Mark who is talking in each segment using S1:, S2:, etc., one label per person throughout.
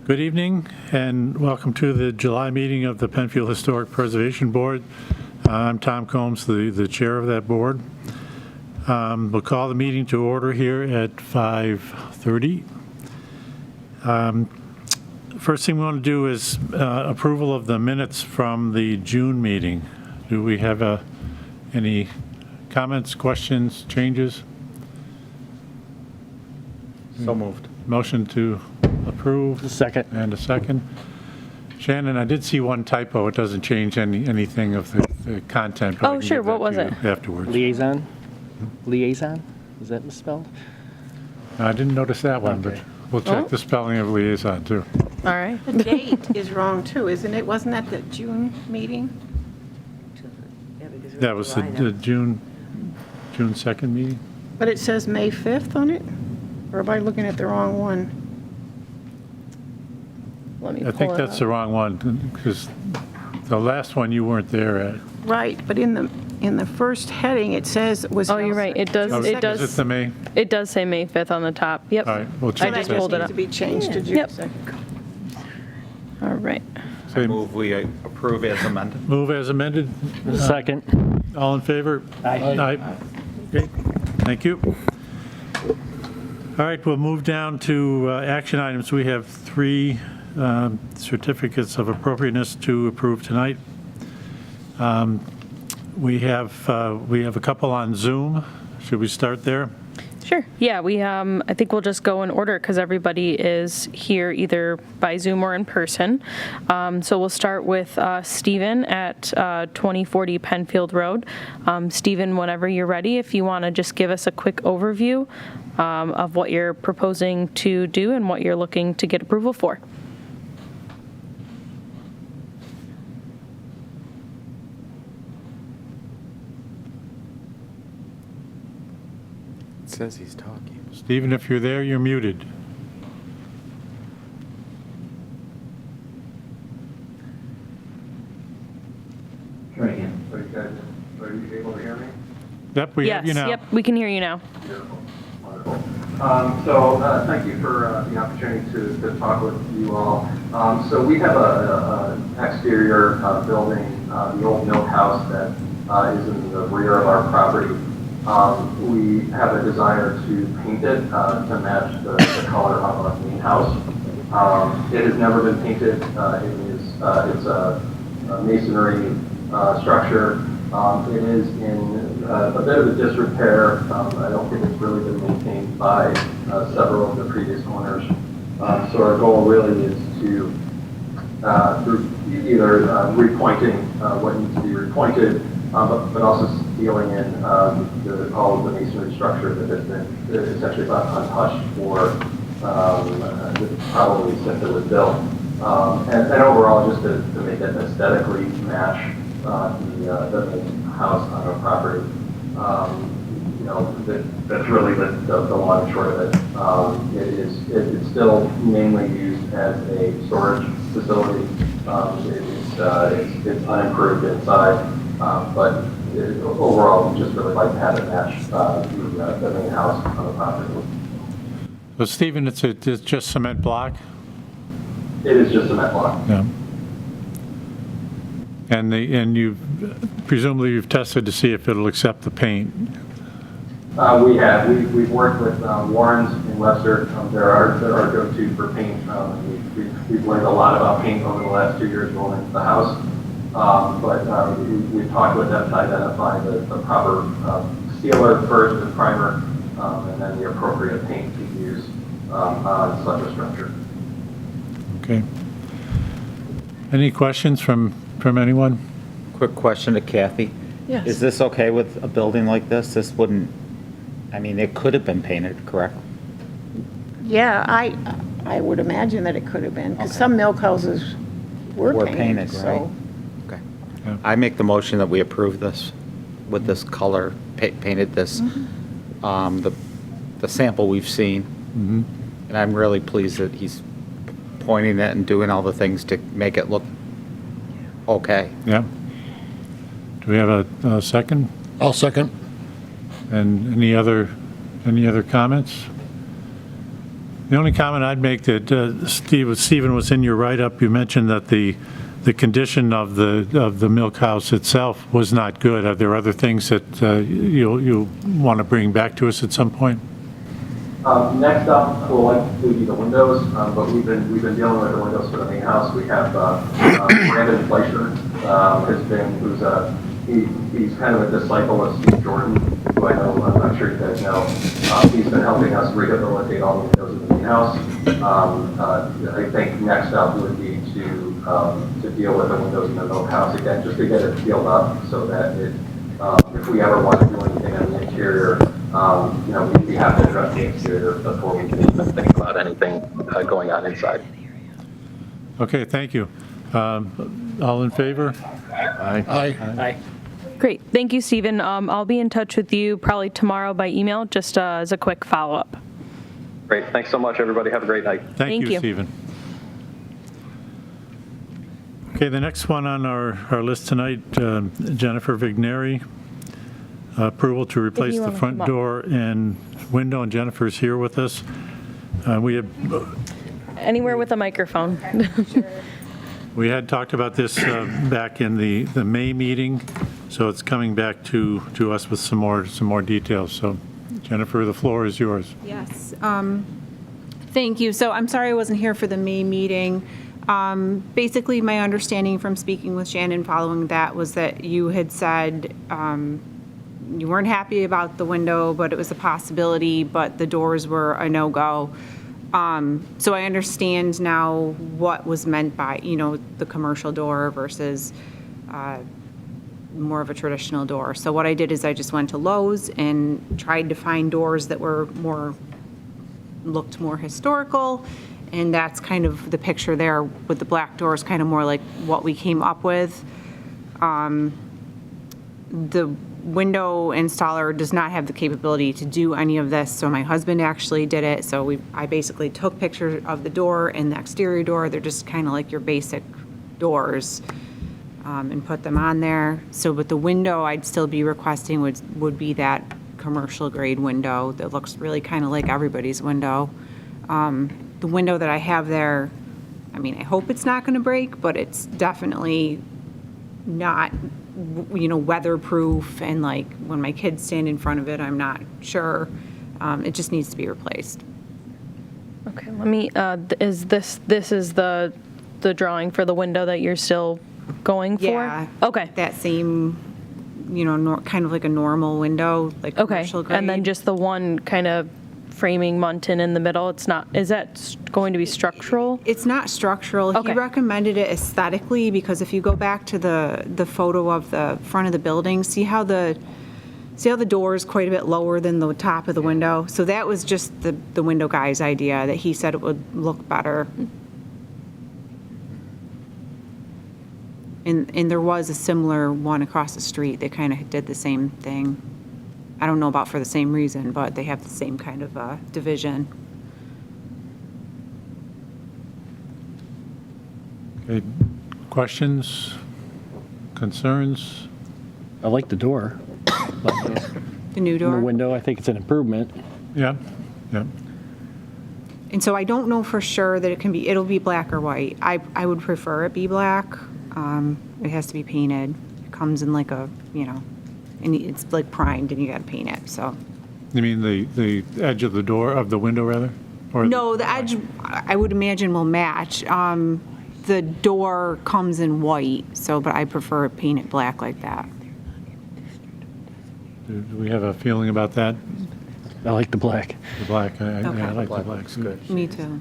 S1: Good evening and welcome to the July meeting of the Penfield Historic Preservation Board. I'm Tom Combs, the chair of that board. We'll call the meeting to order here at 5:30. First thing we want to do is approval of the minutes from the June meeting. Do we have any comments, questions, changes?
S2: So moved.
S1: Motion to approve.
S3: Second.
S1: And a second. Shannon, I did see one typo. It doesn't change anything of the content. But
S4: Oh, sure. What was it?
S1: Afterwards.
S3: Liaison? Liaison? Is that misspelled?
S1: I didn't notice that one, but
S3: Okay.
S1: we'll check
S4: Oh.
S1: the spelling of liaison too.
S4: All right.
S5: The date is wrong too, isn't it? Wasn't that the June meeting?
S1: That was the June 2nd meeting?
S5: But it says May 5th on it? Or am I looking at the wrong one?
S4: Let me
S1: I
S4: pull
S1: think
S4: it
S1: that's
S4: up.
S1: the wrong one because the last one you weren't there at.
S5: Right, but in the first heading, it says it was.
S4: Oh, you're right. It does.
S1: Oh,
S4: It
S1: Is
S4: does.
S1: it the May?
S4: It does say May 5th on the top. Yep.
S1: All right, we'll
S4: I
S1: check
S4: just
S1: that.
S4: pulled it
S5: needs
S4: up.
S5: to be changed to June
S4: Yep.
S5: 2nd.
S4: All right.
S1: Say
S2: Move we approve as amended.
S1: move as amended.
S3: Second.
S1: All in favor?
S3: Aye.
S1: Okay, thank you. All right, we'll move down to action items. We have 3 certificates of appropriateness to approve tonight. We have a couple on Zoom. Should we start there?
S4: Sure. Yeah. I think we'll just go in order because everybody is here either by Zoom or in person. So we'll start with Stephen at 2040 Penfield Road. Stephen, whenever you're ready, if you want to just give us a quick overview of what you're proposing to do and what you're looking to get approval for.
S2: It says he's talking.
S1: Stephen, if you're there, you're muted.
S6: Try again. Are you able to hear me?
S1: Yep, we have you now.
S4: Yep. We can hear you now.
S6: Beautiful. Wonderful. Thank you for the opportunity to talk with you all. So we have an exterior building, the old milk house that is in the rear of our property. We have a desire to paint it to match the color of our main house. It has never been painted. It's a masonry structure. It is in a bit of a disrepair. I don't think it's really been maintained by several of the previous owners. So our goal really is to, through either repointing what needs to be repointed, but also sealing in all of the masonry structure that has been essentially left untouched for probably since it was built. And overall, just to make it aesthetically match the main house on our property. That's really the long and short of it. It's still mainly used as a storage facility. It's unimproved inside, but overall, we just really like to have it match the main house on the property.
S1: So Stephen, it's just cement block?
S6: It is just cement block.
S1: Yeah. And presumably you've tested to see if it'll accept the paint.
S6: We have. We've worked with Warren's in Webster. They're our go-to for paint. We've learned a lot about paint over the last 2 years rolling into the house. But we've talked with them to identify the proper sealer first, and primer, and then the appropriate paint to use on such a structure.
S1: Okay. Any questions from anyone?
S2: Quick question to Kathy.
S5: Yes.
S2: Is this okay with a building like this? This wouldn't, I mean, it could have been painted, correct?
S5: Yeah, I would imagine that it could have been, because
S2: Okay.
S5: some milk houses were painted,
S2: right?
S5: so.
S2: Okay.
S1: Yeah.
S2: I make the motion that we approve this with this color, painted this, the sample we've seen.
S1: Mm-hmm.
S2: And I'm really pleased that he's pointing it and doing all the things to make it look okay.
S1: Yeah. Do we have a second?
S3: I'll second.
S1: And any other comments? The only comment I'd make that, Stephen, was in your write-up, you mentioned that the condition of the milk house itself was not good. Are there other things that you'll want to bring back to us at some point?
S6: Next up will likely be the windows, but we've been dealing with the windows for the main house. We have Brandon Fleischer he's kind of a disciple of Steve Jordan, who I know, I'm not sure you guys know. He's been helping us rehabilitate all the windows in the main house. I think next up would be to deal with the windows in the milk house again, just to get it sealed up so that if we ever want to do anything on the interior, we have to address the exterior before we can even think about anything going on inside.
S1: Okay, thank you. All in favor?
S3: Aye.
S4: Great, thank you, Stephen. I'll be in touch with you probably tomorrow by email, just as a quick follow-up.
S6: Great, thanks so much, everybody. Have a great night.
S1: Thank
S4: Thank
S1: you,
S4: you.
S1: Stephen. Okay, the next one on our list tonight, Jennifer Vigneri, approval to replace
S4: you
S1: the
S4: wanna
S1: front
S4: come up.
S1: door and window, and Jennifer's here with us. We
S4: Anywhere with a microphone.
S1: had talked about this back in the May meeting, so it's coming back to us with some more details. So Jennifer, the floor is yours.
S7: Yes, thank you. So I'm sorry I wasn't here for the May meeting. Basically, my understanding from speaking with Shannon following that was that you had said you weren't happy about the window, but it was a possibility, but the doors were a no-go. So I understand now what was meant by, the commercial door versus more of a traditional door. So what I did is I just went to Lowe's and tried to find doors that were looked more historical. And that's kind of the picture there with the black doors, kind of more like what we came up with. The window installer does not have the capability to do any of this, so my husband actually did it. So I basically took pictures of the door and the exterior door. They're just kind of like your basic doors, and put them on there. So with the window, I'd still be requesting would be that commercial grade window that looks really kind of like everybody's window. The window that I have there, I hope it's not going to break, but it's definitely not, weatherproof, and like when my kids stand in front of it, I'm not sure. It just needs to be replaced.
S4: Okay, let me, is this is the drawing for the window that you're still going for?
S7: Yeah.
S4: Okay.
S7: That same, kind of like a normal window, like
S4: Okay,
S7: commercial grade.
S4: and then just the one kind of framing muntin in the middle, it's not, is that going to be structural?
S7: It's not structural.
S4: Okay.
S7: He recommended it aesthetically because if you go back to the photo of the front of the building, see how the door is quite a bit lower than the top of the window? So that was just the window guy's idea, that he said it would look better. And there was a similar one across the street. They kind of did the same thing. I don't know about for the same reason, but they have the same kind of division.
S1: Okay, questions, concerns?
S3: I like the door.
S7: The new
S3: The
S7: door.
S3: window, I think it's an improvement.
S1: Yeah, yeah.
S7: And so I don't know for sure that it'll be black or white. I would prefer it be black. It has to be painted. It comes in like a, and it's like primed and you gotta paint it, so.
S1: You mean the edge of the window, rather? Or
S7: No, the edge, I would imagine will match. The door comes in white, but I prefer it painted black like that.
S1: Do we have a feeling about that?
S3: I like the black.
S1: The black, I
S7: Okay.
S1: like the black.
S2: Looks good.
S7: Me too.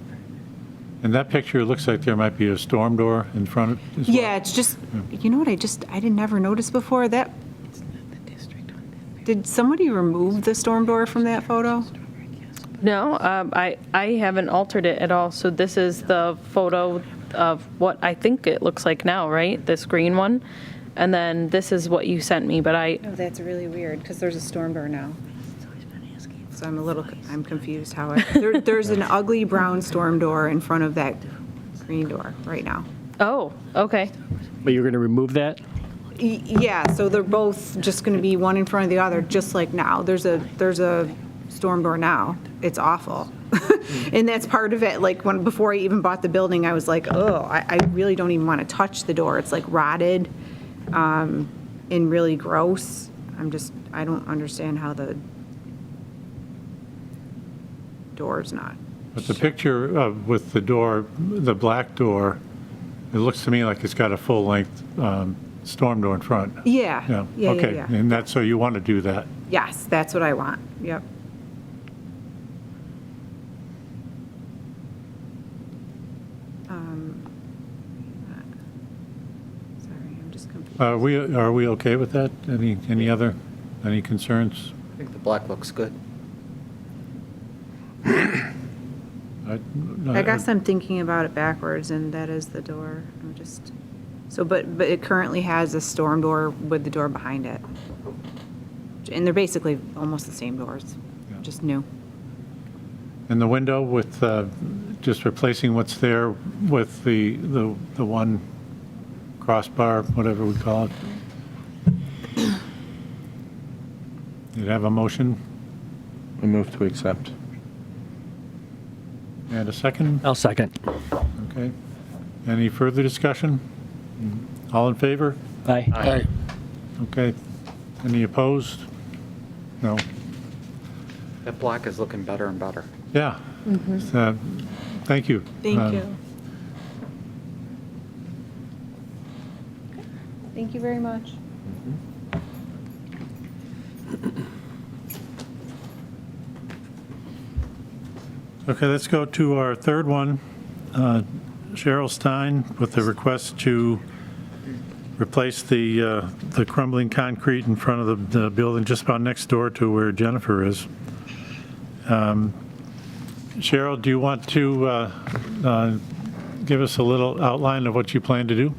S1: And that picture, it looks like there might be a storm door in front of it as well.
S7: Yeah, it's just, you know what I didn't never notice before? Did somebody remove the storm door from that photo?
S4: No, I haven't altered it at all, so this is the photo of what I think it looks like now, right? This green one? And then this is what you sent me, but
S7: Oh, that's really weird, because there's a storm door now. So I'm confused how there's an ugly brown storm door in front of that green door right now.
S4: oh, okay.
S3: But you're going to remove that?
S7: Yeah, so they're both just going to be one in front of the other, just like now. There's a storm door now. It's awful. And that's part of it. Like before I even bought the building, I was like, oh, I really don't even want to touch the door. It's like rotted and really gross. I don't understand how the door's not.
S1: But the picture with the door, the black door, it looks to me like it's got a full-length storm door in front.
S7: Yeah. Yeah.
S1: Okay,
S7: Yeah.
S1: and that's, so you want to do that?
S7: Yes, that's what I want. Yep. Sorry, I'm just confused.
S1: Are we okay with that? Any concerns?
S2: I think the black looks good.
S7: I guess I'm thinking about it backwards, and that is the door. But it currently has a storm door with the door behind it. And they're basically almost the same doors,
S1: Yeah.
S7: just new.
S1: And the window with, just replacing what's there with the one crossbar, whatever we call it. You'd have a motion
S8: I move to accept.
S1: and a second?
S3: I'll second.
S1: Okay. Any further discussion? All in favor?
S3: Aye.
S8: Aye.
S1: Okay. Any opposed? No.
S2: That black is looking better and better.
S1: Yeah. Thank you.
S7: Thank you. Thank you very much.
S1: Okay, let's go to our third one. Cheryl Stein with the request to replace the crumbling concrete in front of the building just about next door to where Jennifer is. Cheryl, do you want to give us a little outline of what you plan to do?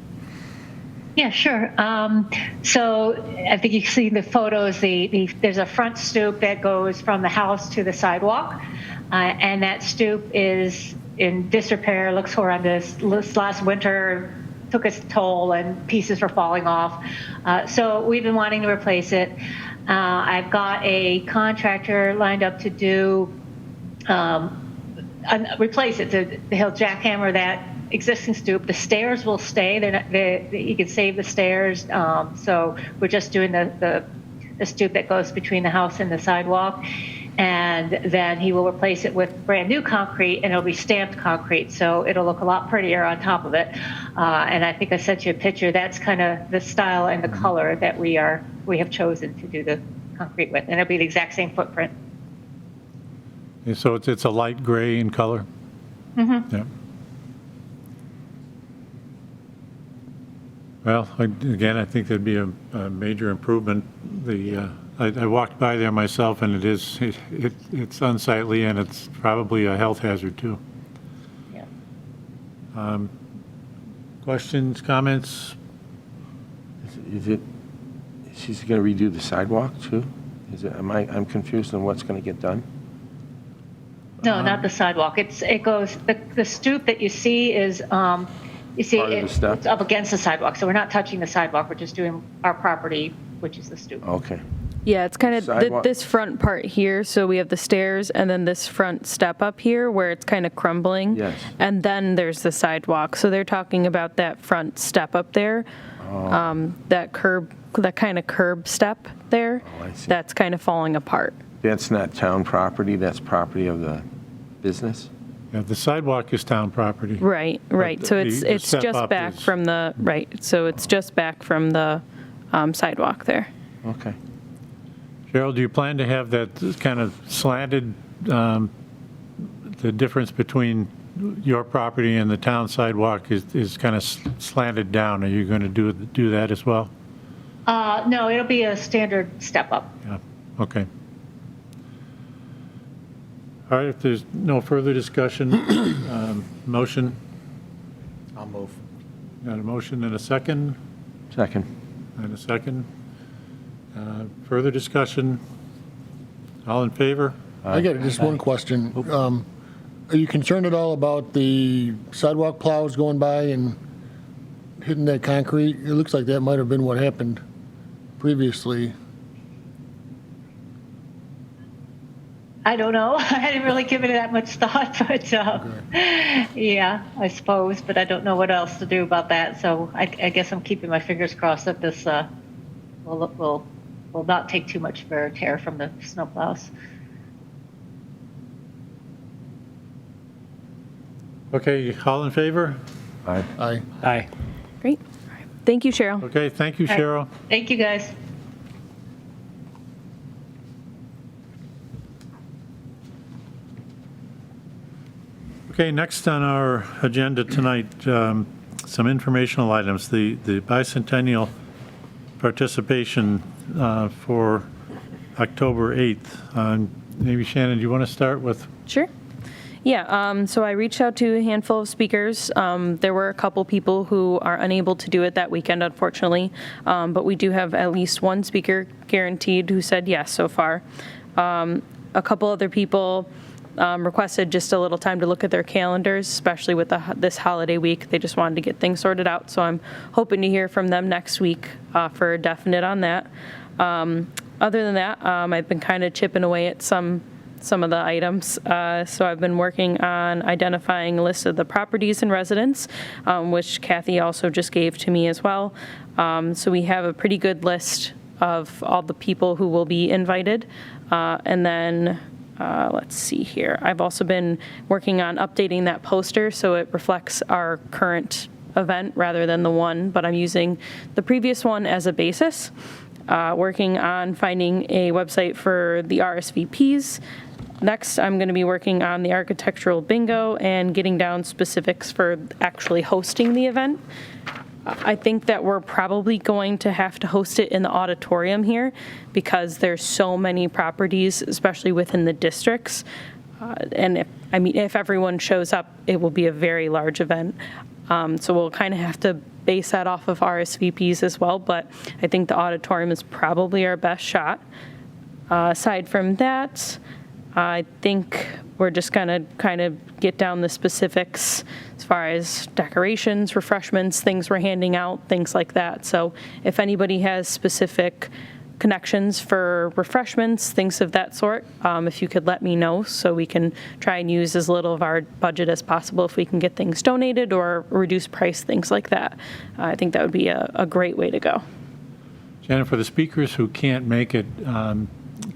S9: Yeah, sure. So I think you can see the photos. There's a front stoop that goes from the house to the sidewalk, and that stoop is in disrepair. Looks horrendous. This last winter took its toll, and pieces were falling off. So we've been wanting to replace it. I've got a contractor lined up to do replace it. He'll jackhammer that existing stoop. The stairs will stay. You can save the stairs. So we're just doing the stoop that goes between the house and the sidewalk. And then he will replace it with brand new concrete, and it'll be stamped concrete. So it'll look a lot prettier on top of it. And I think I sent you a picture. That's kind of the style and the color that we have chosen to do the concrete with. And it'll be the exact same footprint.
S1: So it's a light gray in color? Mm-hmm. Yeah. Well, again, I think there'd be a major improvement. I walked by there myself, and it's unsightly, and it's probably a health hazard too.
S9: Yeah.
S1: Questions, comments?
S8: She's going to redo the sidewalk too? I'm confused on what's going to get done.
S9: No, not the sidewalk. It goes, the stoop that you see is, you see
S8: Part of the step?
S9: it's up against the sidewalk. So we're not touching the sidewalk. We're just doing our property, which is the stoop.
S8: Okay.
S4: Yeah, it's kind of
S8: Sidewalk.
S4: this front part here. So we have the stairs and then this front step up here where it's kind of crumbling.
S8: Yes.
S4: And then there's the sidewalk. So they're talking about that front step up there, that kind of curb step there.
S8: Oh, I see.
S4: That's kind of falling apart.
S8: That's not town property, that's property of the business?
S1: Yeah, the sidewalk is town property.
S4: Right. So
S1: the
S4: it's
S1: step
S4: just
S1: up
S4: back
S1: is-
S4: from the, right. So it's just back from the sidewalk there.
S8: Okay.
S1: Cheryl, do you plan to have that kind of slanted, the difference between your property and the town sidewalk is kind of slanted down? Are you going to do that as well?
S9: No, it'll be a standard step up.
S1: Yeah, okay. All right, if there's no further discussion, motion,
S2: I'll move.
S1: got a motion and a second,
S8: Second.
S1: Further discussion, all in favor?
S10: I got just one question. Are you concerned at all about the sidewalk plows going by and hitting that concrete? It looks like that might have been what happened previously.
S9: I don't know. I hadn't really given it that much thought, but yeah, I suppose. But I don't know what else to do about that. So I guess I'm keeping my fingers crossed that this will not take too much wear and tear from the snowplows.
S1: Okay, all in favor?
S10: Aye.
S3: Aye.
S4: Great. All right. Thank you, Cheryl.
S1: Okay, thank you,
S9: All right.
S1: Cheryl.
S9: Thank you, guys.
S1: Okay, next on our agenda tonight, some informational items. The Bicentennial Participation for October 8th. Maybe Shannon, do you want to start with?
S4: Sure. Yeah, so I reached out to a handful of speakers. There were a couple people who are unable to do it that weekend, unfortunately, but we do have at least one speaker guaranteed who said yes so far. A couple other people requested just a little time to look at their calendars, especially with this holiday week. They just wanted to get things sorted out, so I'm hoping to hear from them next week for a definite on that. Other than that, I've been kind of chipping away at some of the items. So I've been working on identifying a list of the properties and residents, which Kathy also just gave to me as well. So we have a pretty good list of all the people who will be invited. And then let's see here. I've also been working on updating that poster so it reflects our current event rather than the one, but I'm using the previous one as a basis. Working on finding a website for the RSVPs. Next, I'm going to be working on the architectural bingo and getting down specifics for actually hosting the event. I think that we're probably going to have to host it in the auditorium here because there's so many properties, especially within the districts. And if everyone shows up, it will be a very large event. So we'll kind of have to base that off of RSVPs as well, but I think the auditorium is probably our best shot. Aside from that, I think we're just going to kind of get down the specifics as far as decorations, refreshments, things we're handing out, things like that. So if anybody has specific connections for refreshments, things of that sort, if you could let me know so we can try and use as little of our budget as possible if we can get things donated or reduce price, things like that. I think that would be a great way to go.
S1: Shannon, for the speakers who can't make it,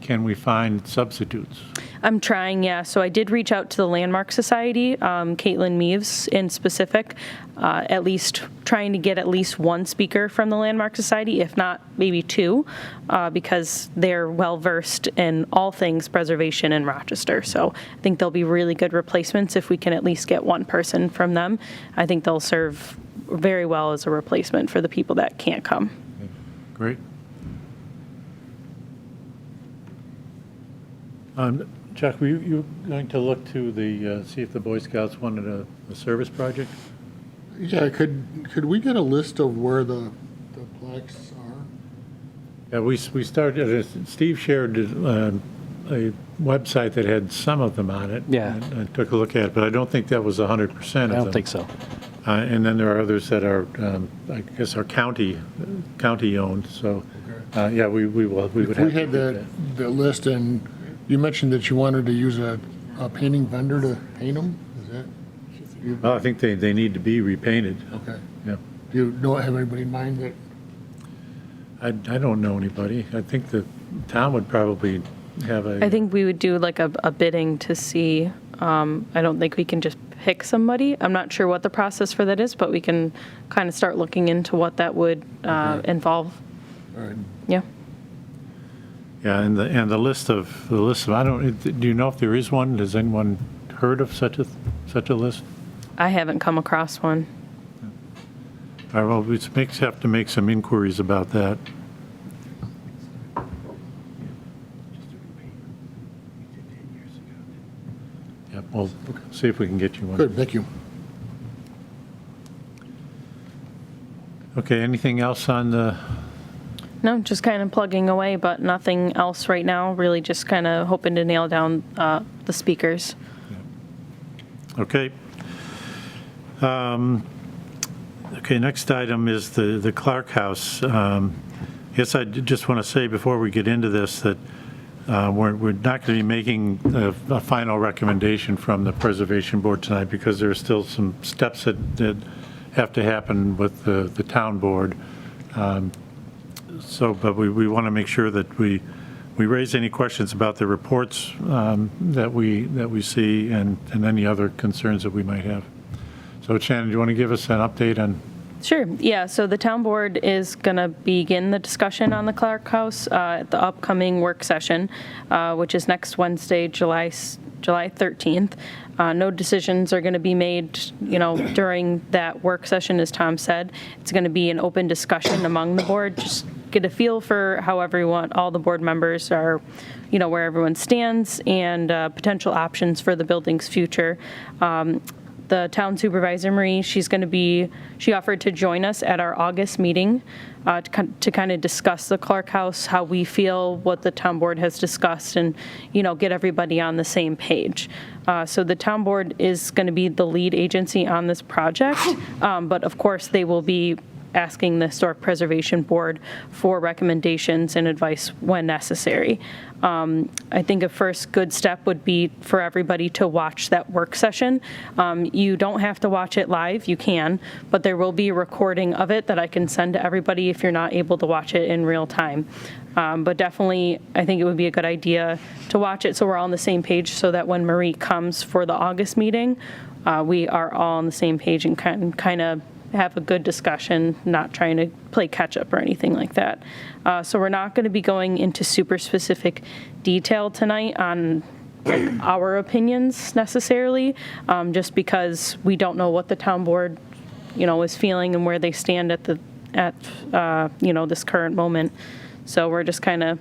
S1: can we find substitutes?
S4: I'm trying, yeah. So I did reach out to the Landmark Society, Caitlin Meaves in specific, at least trying to get at least one speaker from the Landmark Society, if not maybe two, because they're well-versed in all things preservation in Rochester. So I think they'll be really good replacements if we can at least get one person from them. I think they'll serve very well as a replacement for the people that can't come.
S1: Great. Chuck, were you going to look to see if the Boy Scouts wanted a service project?
S10: Yeah, could we get a list of where the plaques are?
S1: Yeah, we started, Steve shared a website that had some of them on it.
S3: Yeah.
S1: And I took a look at it, but I don't think that was 100% of them.
S3: I don't think so.
S1: And then there are others that are, I guess, are county-owned, so, yeah, we would have to.
S10: If we had
S1: do that.
S10: the list, and you mentioned that you wanted to use a painting vendor to paint them, is that?
S1: Well, I think they need to be repainted.
S10: Okay.
S1: Yeah.
S10: Do you have anybody in mind that?
S1: I don't know anybody. I think the town would probably have a.
S4: I think we would do like a bidding to see. I don't think we can just pick somebody. I'm not sure what the process for that is, but we can kind of start looking into what that would involve.
S10: All right.
S4: Yeah.
S1: Yeah, and the list of do you know if there is one? Has anyone heard of such a list?
S4: I haven't come across one.
S1: All right, well, we have to make some inquiries about that. Yeah, we'll see if we can get you one.
S10: Good, thank you.
S1: Okay, anything else on the?
S4: No, just kind of plugging away, but nothing else right now. Really just kind of hoping to nail down the speakers.
S1: Okay. Okay, next item is the Clark House. Yes, I just want to say before we get into this that We're not going to be making a final recommendation from the Preservation Board tonight because there are still some steps that have to happen with the town board. But we want to make sure that we raise any questions about the reports that we see and any other concerns that we might have. So Shannon, do you want to give us an update on?
S4: Sure, yeah, so the town board is going to begin the discussion on the Clark House at the upcoming work session, which is next Wednesday, July 13th. No decisions are going to be made, during that work session, as Tom said. It's going to be an open discussion among the board, just get a feel for how all the board members are, where everyone stands, and potential options for the building's future. The town supervisor, Marie, she offered to join us at our August meeting to kind of discuss the Clark House, how we feel, what the town board has discussed, and, get everybody on the same page. So the town board is going to be the lead agency on this project, but of course they will be asking the Historic Preservation Board for recommendations and advice when necessary. I think a first good step would be for everybody to watch that work session. You don't have to watch it live, you can, but there will be a recording of it that I can send to everybody if you're not able to watch it in real time. But definitely, I think it would be a good idea to watch it so we're all on the same page, so that when Marie comes for the August meeting, we are all on the same page and kind of have a good discussion, not trying to play catch up or anything like that. So we're not going to be going into super specific detail tonight on our opinions necessarily, just because we don't know what the town board, is feeling and where they stand at this current moment. So we're just kind of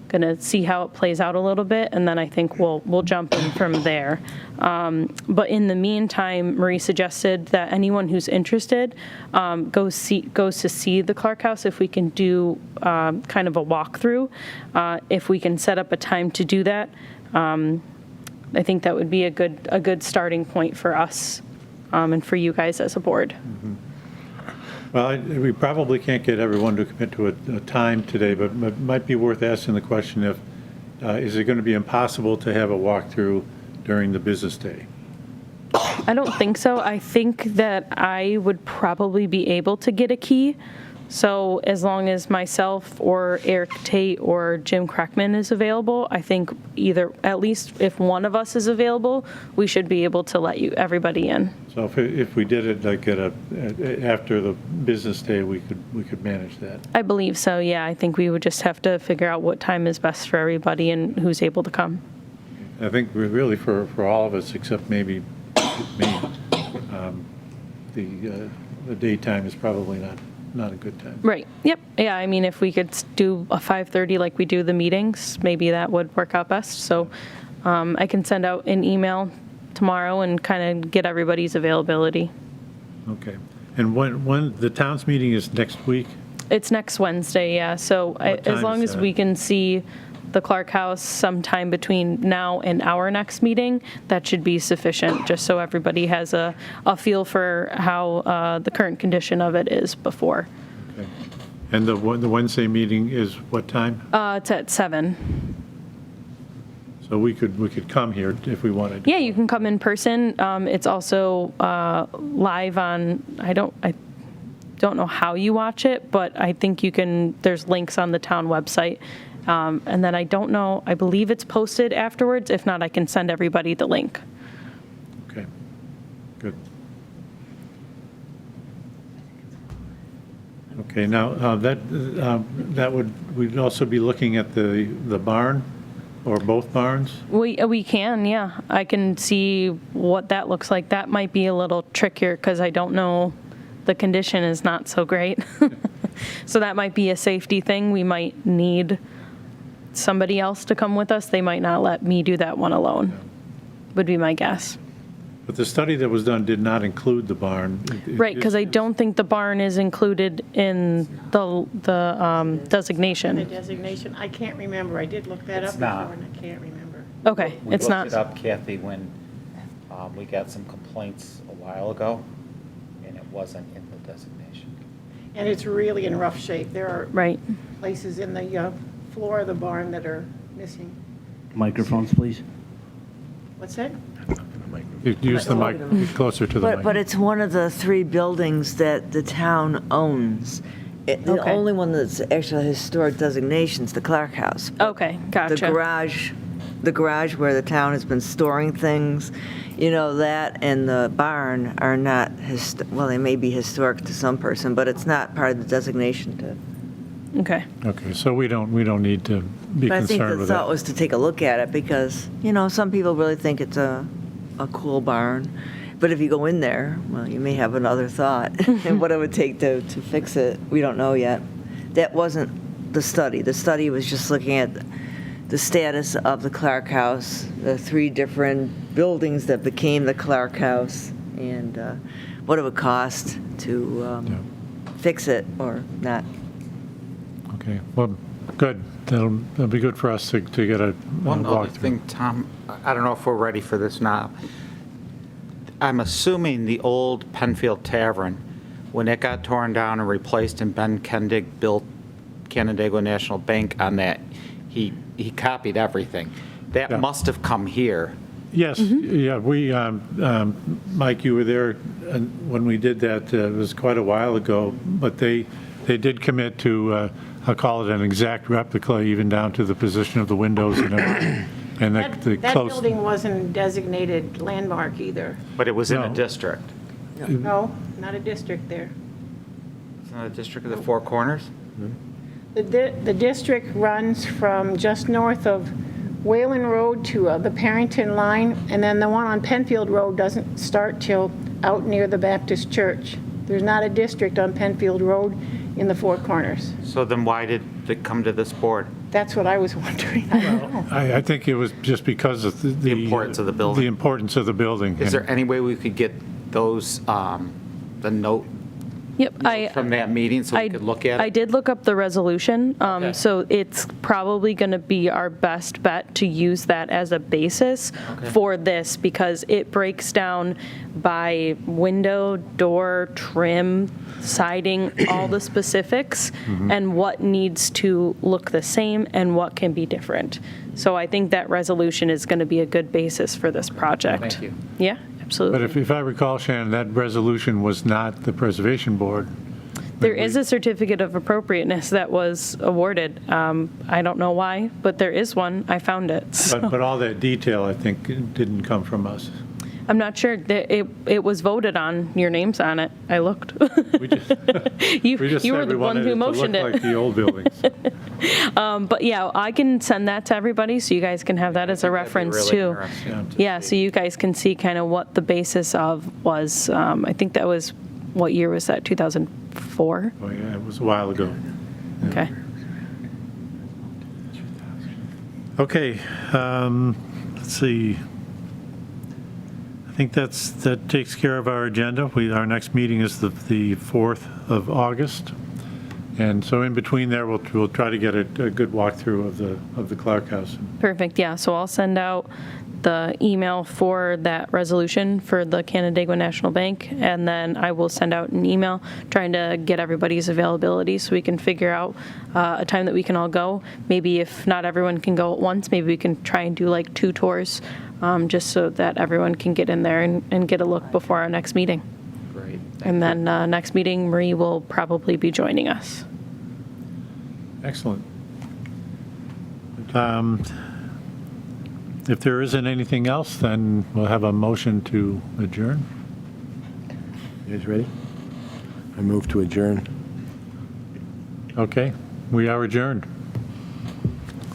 S4: going to see how it plays out a little bit, and then I think we'll jump in from there. But in the meantime, Marie suggested that anyone who's interested goes to see the Clark House if we can do kind of a walkthrough. If we can set up a time to do that, I think that would be a good starting point for us and for you guys as a board.
S1: Mm-hmm. Well, we probably can't get everyone to commit to a time today, but it might be worth asking the question is it going to be impossible to have a walkthrough during the business day?
S4: I don't think so. I think that I would probably be able to get a key. So as long as myself or Eric Tate or Jim Crackman is available, I think at least if one of us is available, we should be able to let everybody in.
S1: So if we did it like after the business day, we could manage that.
S4: I believe so, yeah. I think we would just have to figure out what time is best for everybody and who's able to come.
S1: I think really for all of us, except maybe me, the daytime is probably not a good time.
S4: Right. Yep. Yeah. I mean, if we could do a 5:30 like we do the meetings, maybe that would work out best. So I can send out an email tomorrow and kind of get everybody's availability.
S1: Okay. And when the town's meeting is next week?
S4: It's next Wednesday. Yeah. So as long as we can see the Clark House sometime between now and our next meeting, that should be sufficient, just so everybody has a feel for how the current condition of it is before.
S1: Okay. And the Wednesday meeting is what time?
S4: It's at 7.
S1: So we could come here if we wanted.
S4: Yeah, you can come in person. It's also live on, I don't know how you watch it, but I think you can, there's links on the town website. And then I believe it's posted afterwards. If not, I can send everybody the link.
S1: Okay, good. Okay, now we'd also be looking at the barn or both barns?
S4: We can, yeah. I can see what that looks like. That might be a little trickier because I don't know, the condition is not so great. So that might be a safety thing. We might need somebody else to come with us. They might not let me do that one alone, would be my guess.
S1: But the study that was done did not include the barn.
S4: Right, because I don't think the barn is included in the designation.
S5: The designation, I can't remember. I did look that
S2: It's
S5: up
S2: not.
S5: before and I can't remember.
S4: Okay, it's not.
S2: We looked it up, Kathy, when we got some complaints a while ago, and it wasn't in the designation.
S5: And it's really in rough shape. There are
S4: Right.
S5: places in the floor of the barn that are missing.
S3: Microphones, please.
S5: What's that?
S1: Use the mic, get closer to the mic.
S11: But it's one of the 3 buildings that the town owns. The
S4: Okay.
S11: only one that's actually a historic designation is the Clark House.
S4: Okay, gotcha.
S11: The garage where the town has been storing things, that and the barn are not, well, they may be historic to some person, but it's not part of the designation to.
S4: Okay.
S1: Okay, so we don't need to be
S11: But I think
S1: concerned
S11: the
S1: with
S11: thought
S1: that.
S11: was to take a look at it because, some people really think it's a cool barn. But if you go in there, well, you may have another thought. And what it would take to fix it, we don't know yet. That wasn't the study. The study was just looking at the status of the Clark House, the 3 different buildings that became the Clark House, and what it would cost to fix it or not.
S1: Okay, well, good. That'll be good for us to get a
S2: One other
S1: walkthrough.
S2: thing, Tom, I don't know if we're ready for this now. I'm assuming the old Penfield Tavern, when it got torn down and replaced and Ben Kendig built Canandaigua National Bank on that, he copied everything. That
S1: Yeah.
S2: must have come here.
S1: Yes, yeah, we, Mike, you were there when we did that, it was quite a while ago, but they did commit to, I'll call it an exact replica, even down to the position of the windows and everything. And the
S5: That
S1: close.
S5: building wasn't designated landmark either.
S2: But it was in a
S1: No.
S2: district.
S5: No, not a district there.
S2: It's not a district of the Four Corners?
S5: The district runs from just north of Whalen Road to the Parrington line, and then the one on Penfield Road doesn't start till out near the Baptist Church. There's not a district on Penfield Road in the Four Corners.
S2: So then why did it come to this board?
S5: That's what I was wondering. I don't know.
S1: I think it was just because of the
S2: importance of the building.
S1: The importance of the building.
S2: Is there any way we could get those, the note
S4: Yep,
S2: from that meeting so we could look at it?
S4: I did look up the resolution,
S2: Okay.
S4: so it's probably going to be our best bet to use that as a basis for this, because it breaks down by window, door, trim, siding, all the specifics, and what needs to look the same and what can be different. So I think that resolution is going to be a good basis for this project.
S2: Thank you.
S4: Yeah, absolutely.
S1: But if I recall, Shannon, that resolution was not the Preservation Board.
S4: There is a certificate of appropriateness that was awarded. I don't know why, but there is one. I found it. So
S1: But all that detail, I think, didn't come from us.
S4: I'm not sure. It was voted on. Your name's on it. I looked.
S1: We just
S4: You
S1: said
S4: were
S1: we
S4: the one
S1: wanted
S4: who
S1: it to
S4: motioned
S1: look
S4: it.
S1: like the old buildings.
S4: But yeah, I can send that to everybody so you guys can have that as a
S2: That'd be
S4: reference
S2: really
S4: too.
S2: interesting to
S4: Yeah,
S2: see.
S4: so you guys can see kind of what the basis of was. I think that was, what year was that? 2004?
S1: Oh, yeah, it was a while ago.
S4: Okay.
S1: Okay, let's see. I think that takes care of our agenda. Our next meeting is the 4th of August. And so in between there, we'll try to get a good walkthrough of the Clark House.
S4: Perfect, yeah. So I'll send out the email for that resolution for the Canandaigua National Bank, and then I will send out an email trying to get everybody's availability so we can figure out a time that we can all go. Maybe if not everyone can go at once, maybe we can try and do like 2 tours, just so that everyone can get in there and get a look before our next meeting.
S2: Great.
S4: And then next meeting, Marie will probably be joining us.
S1: Excellent. If there isn't anything else, then we'll have a motion to adjourn.
S8: You guys ready? I move to adjourn.
S1: Okay, we are adjourned.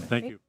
S1: Thank you.